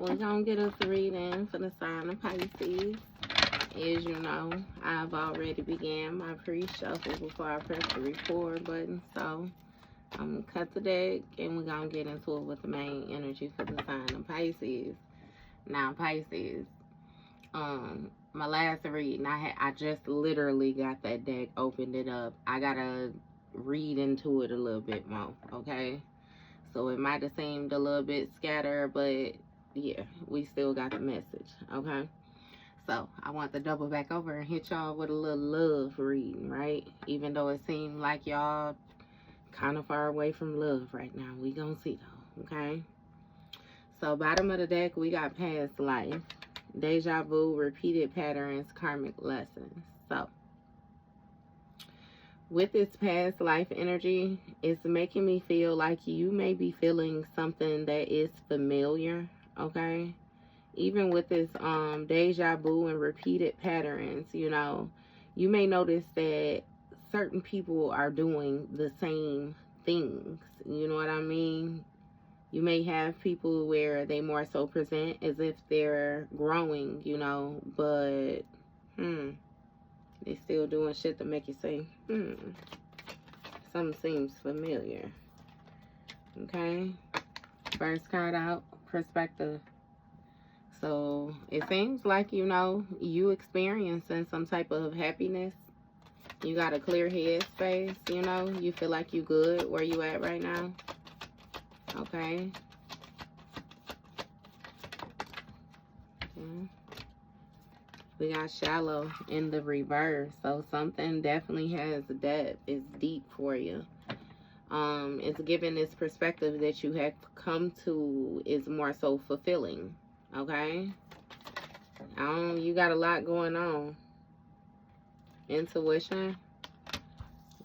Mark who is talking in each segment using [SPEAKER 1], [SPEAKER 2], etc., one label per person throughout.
[SPEAKER 1] we're going to get us a reading for the sign of Pisces. As you know, I've already began my pre-shuffle before I press the record button. So, I'm going to cut the deck and we're going to get into it with the main energy for the sign of Pisces. Now, Pisces, my last reading, I just literally got that deck, opened it up. I got to read into it a little bit more, okay? So, it might have seemed a little bit scattered, but yeah, we still got the message, okay? So, I want to double back over and hit y'all with a little love reading, right? Even though it seemed like y'all kind of far away from love right now. We gonna see though, okay? So, bottom of the deck, we got past life, deja vu, repeated patterns, karmic lessons. So, with this past life energy, it's making me feel like you may be feeling something that is familiar, okay? Even with this deja vu and repeated patterns, you know, you may notice that certain people are doing the same things. You know what I mean? You may have people where they more so present as if they're growing, you know, but they still doing shit to make you say, something seems familiar. Okay? First card out, perspective. So, it seems like, you know, you experiencing some type of happiness. You got a clear head space, you know. You feel like you good where you at right now. Okay. We got shallow in the reverse. So, something definitely has depth. It's deep for you. It's giving this perspective that you have come to is more so fulfilling. Okay, you got a lot going on. Intuition.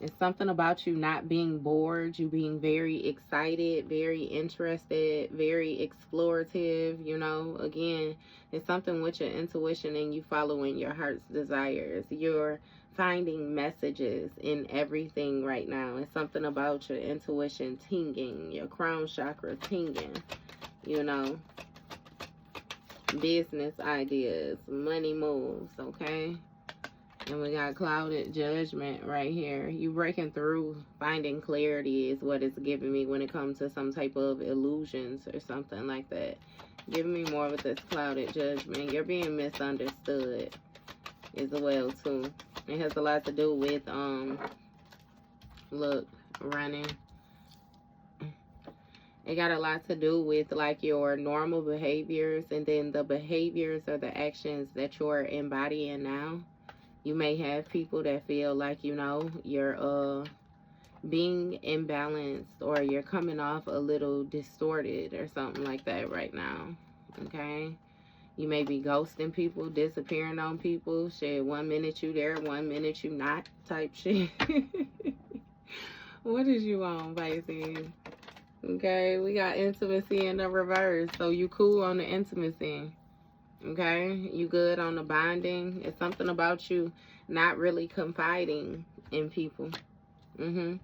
[SPEAKER 1] It's something about you not being bored, you being very excited, very interested, very explorative, you know. Again, it's something with your intuition and you following your heart's desires. You're finding messages in everything right now. It's something about your intuition tinging, your crown chakra tinging, you know. Business ideas, money moves, okay? And we got clouded judgment right here. You breaking through, finding clarity is what it's giving me when it comes to some type of illusions or something like that. Giving me more with this clouded judgment. You're being misunderstood as well, too. It has a lot to do with, running. It got a lot to do with like your normal behaviors and then the behaviors or the actions that you're embodying now. You may have people that feel like, you know, you're being imbalanced or you're coming off a little distorted or something like that right now. Okay? You may be ghosting people, disappearing on people. Shit, 1 minute you there, 1 minute you not type shit. What is you on, Pisces? Okay, we got intimacy in the reverse. So you cool on the intimacy. Okay, you good on the bonding. It's something about you not really confiding in people. So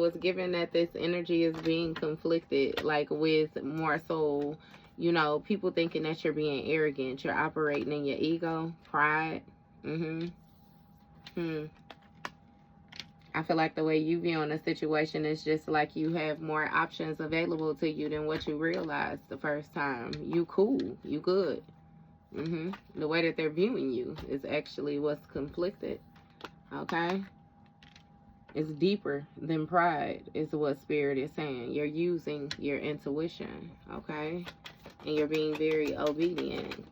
[SPEAKER 1] it's given that this energy is being conflicted, like with more so, you know, people thinking that you're being arrogant. You're operating in your ego, pride. I feel like the way you view on the situation is just like you have more options available to you than what you realized the first time. You cool. You good. The way that they're viewing you is actually what's conflicted. Okay? It's deeper than pride is what Spirit is saying. You're using your intuition. Okay? And you're being very obedient.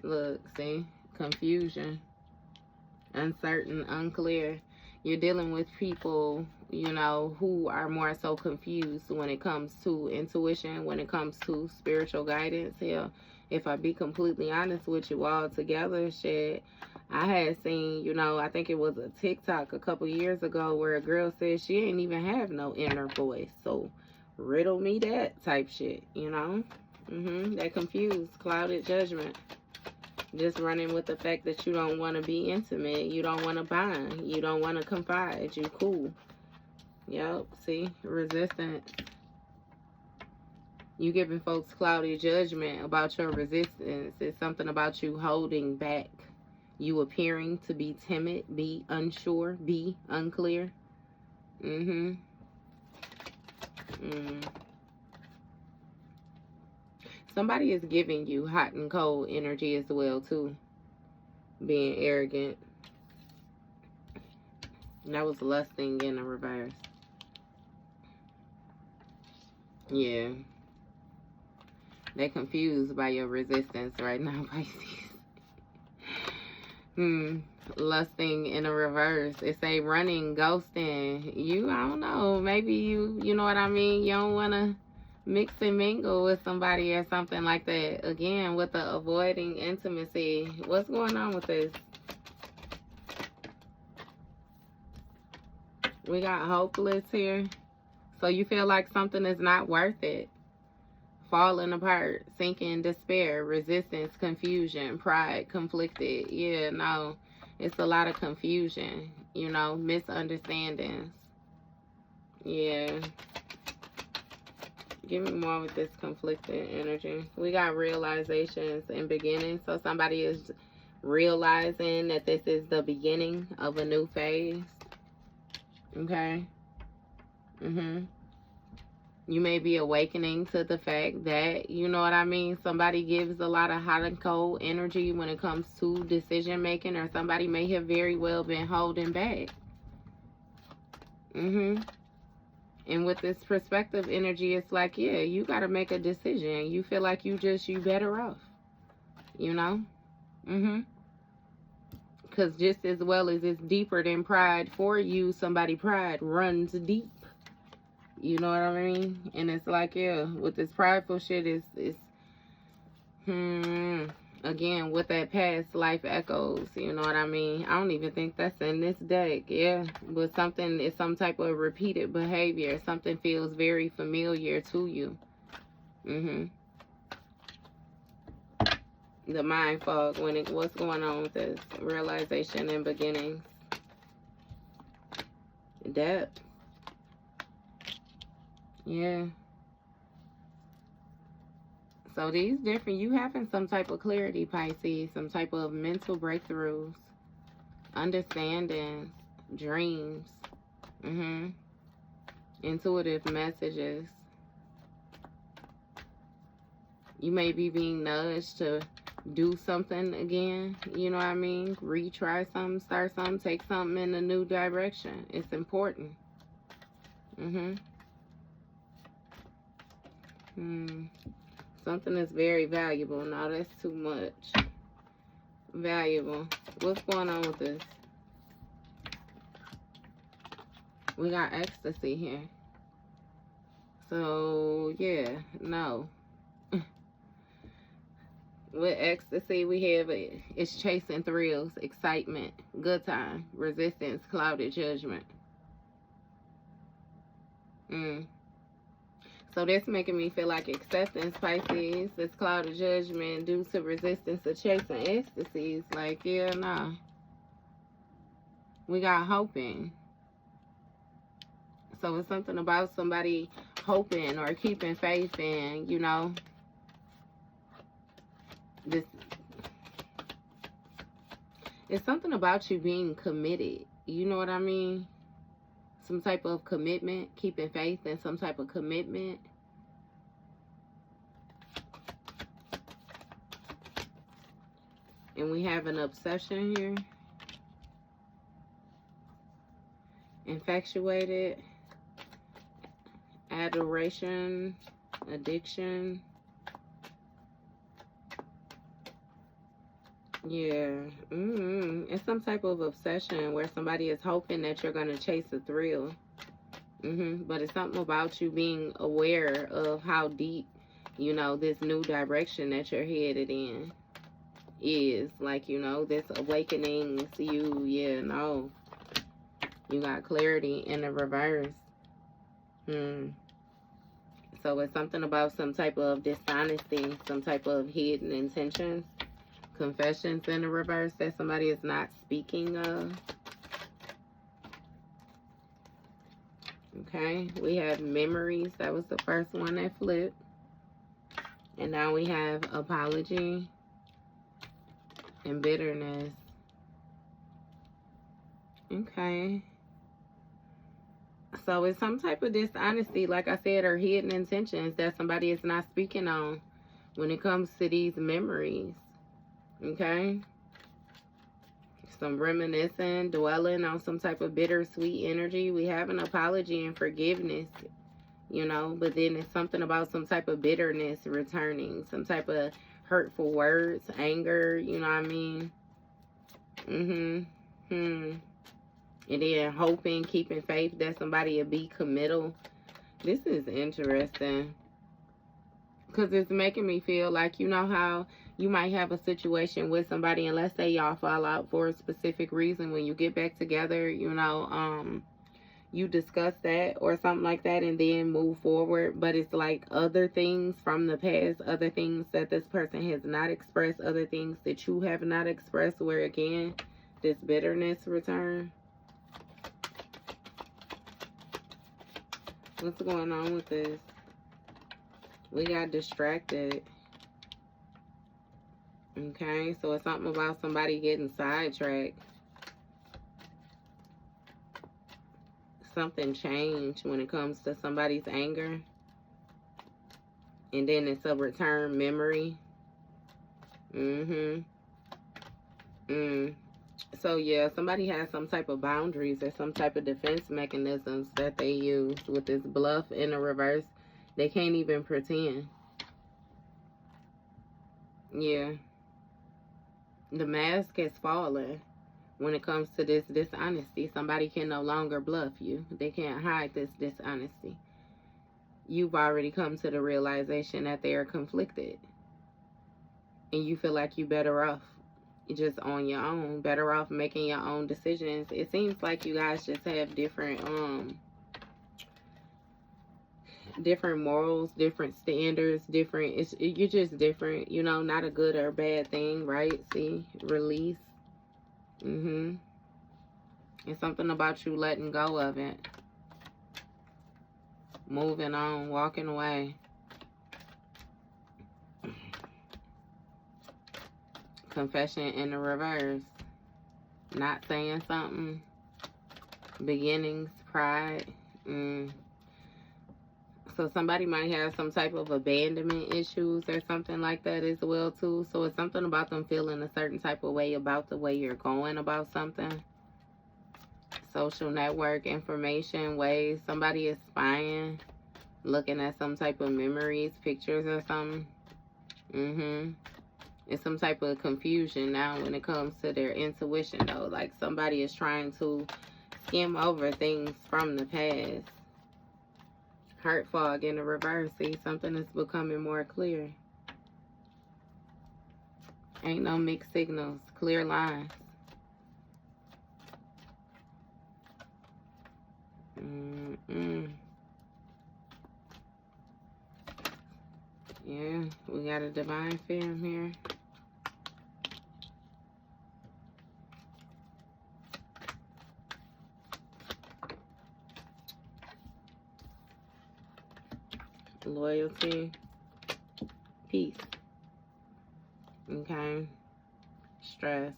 [SPEAKER 1] Look, see? Confusion. Uncertain, unclear. You're dealing with people, you know, who are more so confused when it comes to intuition, when it comes to spiritual guidance. Hell, if I be completely honest with you all together, shit, I had seen, you know, I think it was a TikTok a couple years ago where a girl said she ain't even have no inner voice. So, riddle me that type shit, you know? That confused, clouded judgment. Just running with the fact that you don't want to be intimate. You don't want to bond. You don't want to confide. You cool. Yep. See? Resistance. You giving folks cloudy judgment about your resistance. It's something about you holding back. You appearing to be timid, be unsure, be unclear. Mm-hmm. Somebody is giving you hot and cold energy as well, too. Being arrogant. That was lusting in the reverse. Yeah. They're confused by your resistance right now, Pisces. Lusting in a reverse. It's a running, ghosting. You, I don't know. Maybe you know what I mean? You don't want to mix and mingle with somebody or something like that. Again, with the avoiding intimacy. What's going on with this? We got hopeless here. So you feel like something is not worth it. Falling apart, sinking, despair, resistance, confusion, pride, conflicted. Yeah, no. It's a lot of confusion, you know, misunderstandings. Yeah. Give me more with this conflicted energy. We got realizations and beginnings. So somebody is realizing that this is the beginning of a new phase. Okay. You may be awakening to the fact that, you know what I mean, somebody gives a lot of hot and cold energy when it comes to decision making, or somebody may have very well been holding back. And with this perspective energy, it's like, yeah, you got to make a decision. You feel like you better off, you know? Because just as well as it's deeper than pride for you, somebody pride runs deep. You know what I mean? And it's like, yeah, with this prideful shit, it's again, with that past life echoes, you know what I mean? I don't even think that's in this deck, yeah. But something is some type of repeated behavior. Something feels very familiar to you. The mind fog, what's going on with this? Realization and beginnings. Depth. Yeah. So these different, you having some type of clarity, Pisces, some type of mental breakthroughs, understandings, dreams, intuitive messages. You may be being nudged to do something again, you know what I mean? Retry something, start something, take something in a new direction. It's important. Something is very valuable. No, that's too much. Valuable. What's going on with this? We got ecstasy here. So, yeah, no. With ecstasy, we have it's chasing thrills, excitement, good time, resistance, clouded judgment. So that's making me feel like acceptance, Pisces. This clouded judgment due to resistance to chasing ecstasies. Like, yeah, nah. We got hoping. So it's something about somebody hoping or keeping faith in, you know, this. It's something about you being committed. You know what I mean? Some type of commitment, keeping faith in some type of commitment. And we have an obsession here. Infatuated. Adoration. Addiction. Yeah. It's some type of obsession where somebody is hoping that you're going to chase a thrill. But it's something about you being aware of how deep, you know, this new direction that you're headed in is. Like, you know, this awakening to you. Yeah, no. You got clarity in the reverse. So it's something about some type of dishonesty, some type of hidden intentions. Confessions in the reverse that somebody is not speaking of. Okay, we have memories. That was the first one that flipped. And now we have apology and bitterness. Okay. So it's some type of dishonesty, like I said, or hidden intentions that somebody is not speaking on when it comes to these memories. Okay. Some reminiscing, dwelling on some type of bittersweet energy. We have an apology and forgiveness, you know, but then it's something about some type of bitterness returning, some type of hurtful words, anger, you know what I mean? And then hoping, keeping faith that somebody will be committal. This is interesting because it's making me feel like, you know how you might have a situation with somebody and let's say y'all fall out for a specific reason. When you get back together, you know, you discuss that or something like that and then move forward, but it's like other things from the past, other things that this person has not expressed, other things that you have not expressed, where again this bitterness return. What's going on with this? We got distracted. Okay, so it's something about somebody getting sidetracked. Something changed when it comes to somebody's anger. And then it's a return memory. So yeah, somebody has some type of boundaries or some type of defense mechanisms that they use with this bluff in the reverse. They can't even pretend. Yeah. The mask has fallen when it comes to this dishonesty. Somebody can no longer bluff you. They can't hide this dishonesty. You've already come to the realization that they are conflicted. And you feel like you're better off just on your own, better off making your own decisions. It seems like you guys just have different morals, different standards, you're just different, you know, not a good or bad thing, right? See, release. It's something about you letting go of it, moving on, walking away. Confession in the reverse. Not saying something. Beginnings, pride. So somebody might have some type of abandonment issues or something like that as well too. So it's something about them feeling a certain type of way about the way you're going about something. Social network, information, ways. Somebody is spying, looking at some type of memories, pictures or something. It's some type of confusion now when it comes to their intuition though. Like somebody is trying to skim over things from the past. Heart fog in the reverse. See, something is becoming more clear. Ain't no mixed signals. Clear lines. Yeah, we got a divine femme here. Loyalty, peace. Okay, stress.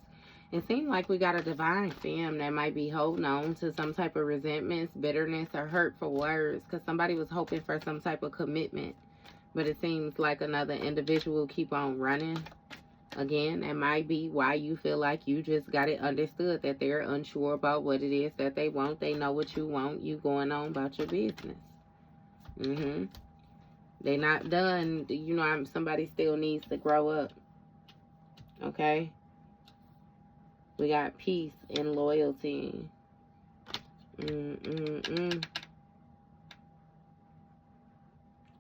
[SPEAKER 1] It seems like we got a divine femme that might be holding on to some type of resentments, bitterness, or hurtful words because somebody was hoping for some type of commitment, but it seems like another individual keep on running. Again, that might be why you feel like you just got it understood that they're unsure about what it is that they want. They know what you want. You going on about your business. They not done. You know, somebody still needs to grow up. Okay? We got peace and loyalty.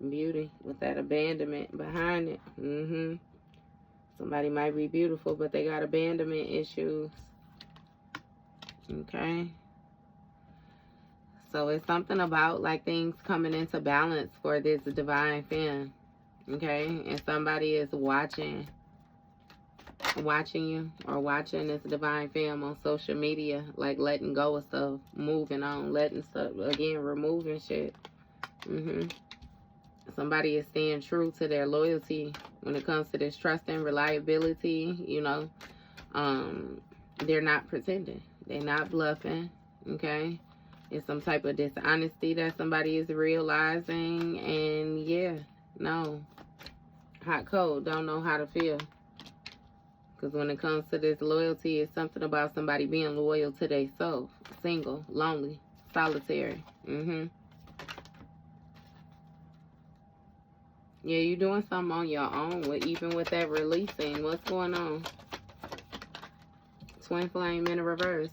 [SPEAKER 1] Beauty with that abandonment behind it. Somebody might be beautiful, but they got abandonment issues. Okay? So it's something about like things coming into balance for this divine femme. Okay? And somebody is watching you or watching this divine femme on social media, like letting go of stuff, moving on, letting stuff, again, removing shit. Somebody is staying true to their loyalty when it comes to this trust and reliability. You know, they're not pretending. They're not bluffing. Okay. It's some type of dishonesty that somebody is realizing. And yeah, no. Hot cold. Don't know how to feel. Because when it comes to this loyalty, it's something about somebody being loyal to their self. Single, lonely, solitary. Yeah, you're doing something on your own, even with that releasing. What's going on? Twin flame in a reverse.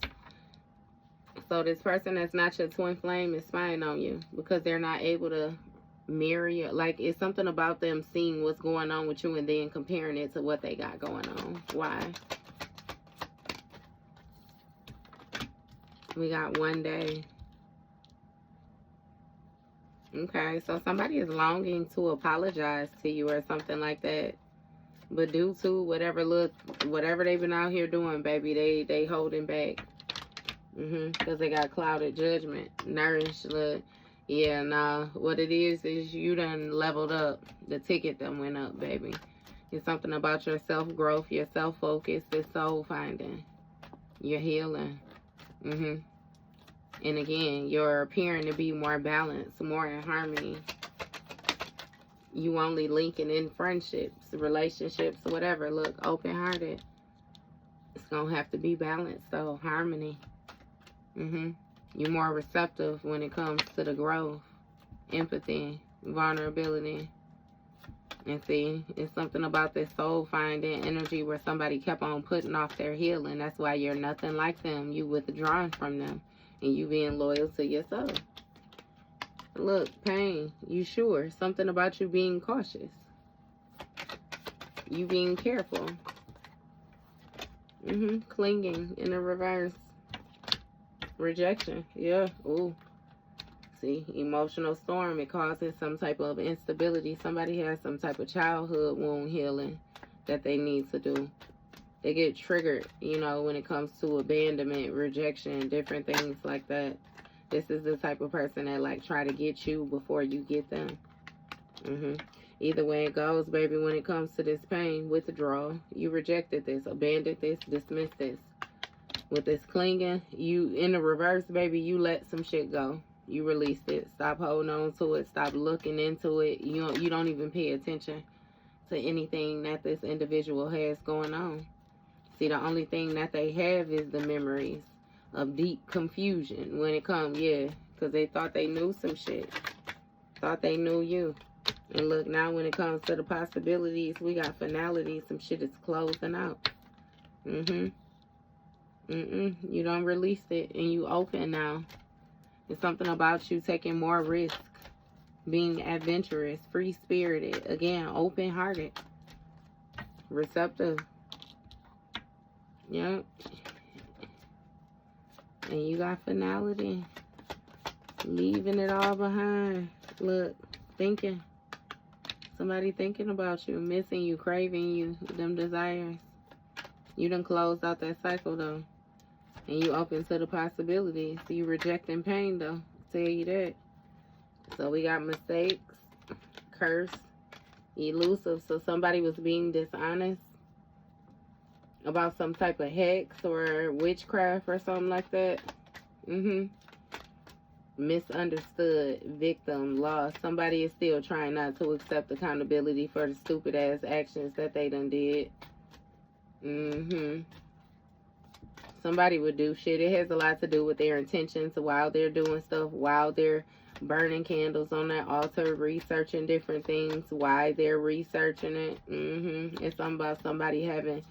[SPEAKER 1] So this person that's not your twin flame is spying on you because they're not able to mirror you. Like, it's something about them seeing what's going on with you and then comparing it to what they got going on. Why? We got 1 day. Okay, so somebody is longing to apologize to you or something like that. But due to whatever they've been out here doing, baby, they holding back. Because they got clouded judgment. Nourished, look. Yeah, nah. What it is you done leveled up. The ticket done went up, baby. It's something about your self-growth, your self-focus, this soul finding. Your healing. And again, you're appearing to be more balanced, more in harmony. You only linking in friendships, relationships, whatever. Look, open-hearted. It's going to have to be balanced, though. Harmony. You're more receptive when it comes to the growth, empathy, vulnerability. And see, it's something about this soul-finding energy where somebody kept on putting off their healing. That's why you're nothing like them. You withdrawing from them. And you being loyal to yourself. Look, pain. You sure? Something about you being cautious. You being careful. Clinging in the reverse. Rejection. Yeah. Ooh. See, emotional storm. It causes some type of instability. Somebody has some type of childhood wound healing that they need to do. They get triggered, you know, when it comes to abandonment, rejection, different things like that. This is the type of person that, like, try to get you before you get them. Either way it goes, baby, when it comes to this pain, withdrawal, you rejected this, abandoned this, dismissed this. With this clinging, you, in the reverse, baby, you let some shit go. You released it. Stop holding on to it. Stop looking into it. You don't even pay attention to anything that this individual has going on. See, the only thing that they have is the memories of deep confusion when it comes, because they thought they knew some shit. Thought they knew you. And look, now when it comes to the possibilities, we got finality. Some shit is closing out. You don't release it and you open now. It's something about you taking more risk. Being adventurous, free-spirited. Again, open-hearted. Receptive. Yep. And you got finality. Leaving it all behind. Look, thinking. Somebody thinking about you, missing you, craving you, them desires. You done closed out that cycle, though. And you open to the possibilities. You rejecting pain, though. Tell you that. So we got mistakes, curse, elusive. So somebody was being dishonest about some type of hex or witchcraft or something like that. Misunderstood, victim, lost. Somebody is still trying not to accept accountability for the stupid ass actions that they done did. Somebody would do shit. It has a lot to do with their intentions while they're doing stuff, while they're burning candles on that altar, researching different things, why they're researching it. It's something about somebody having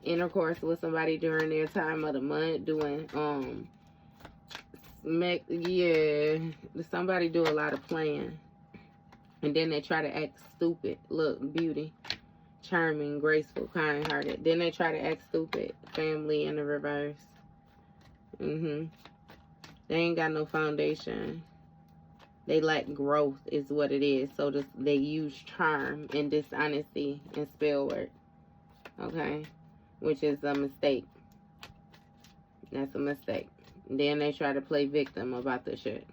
[SPEAKER 1] intercourse with somebody during their time of the month, doing somebody do a lot of playing, and then they try to act stupid. Look, beauty, charming, graceful, kind-hearted, then they try to act stupid. Family in the reverse. They ain't got no foundation. They lack growth is what it is. So they use charm and dishonesty and spell work. Okay, which is a mistake. That's a mistake. Then they try to play victim about the shit.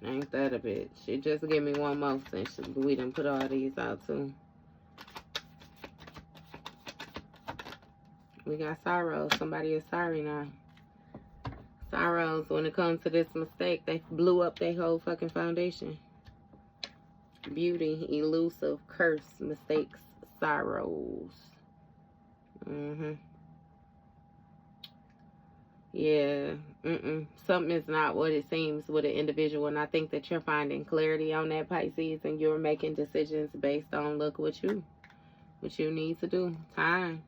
[SPEAKER 1] Ain't that a bitch? She just give me one more since we done put all these out too. We got sorrows. Somebody is sorry now. Sorrows, when it comes to this mistake, they blew up their whole fucking foundation. Beauty, elusive, curse, mistakes, sorrows. Yeah. Something is not what it seems with an individual, and I think that you're finding clarity on that, Pisces, and you're making decisions based on, look, what you need to do. Time.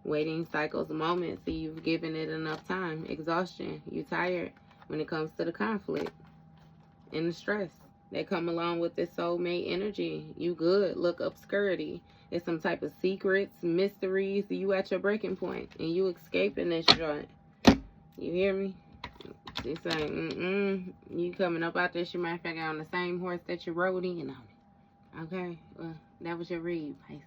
[SPEAKER 1] Waiting cycles, moments. See, you've given it enough time. Exhaustion. You tired when it comes to the conflict and the stress that come along with this soulmate energy. You good. Look, obscurity. It's some type of secrets, mysteries. You at your breaking point and you escaping this joint. You hear me? She's saying, you coming up out this, you might figure on the same horse that you rode in on. Okay? Well, that was your read, Pisces.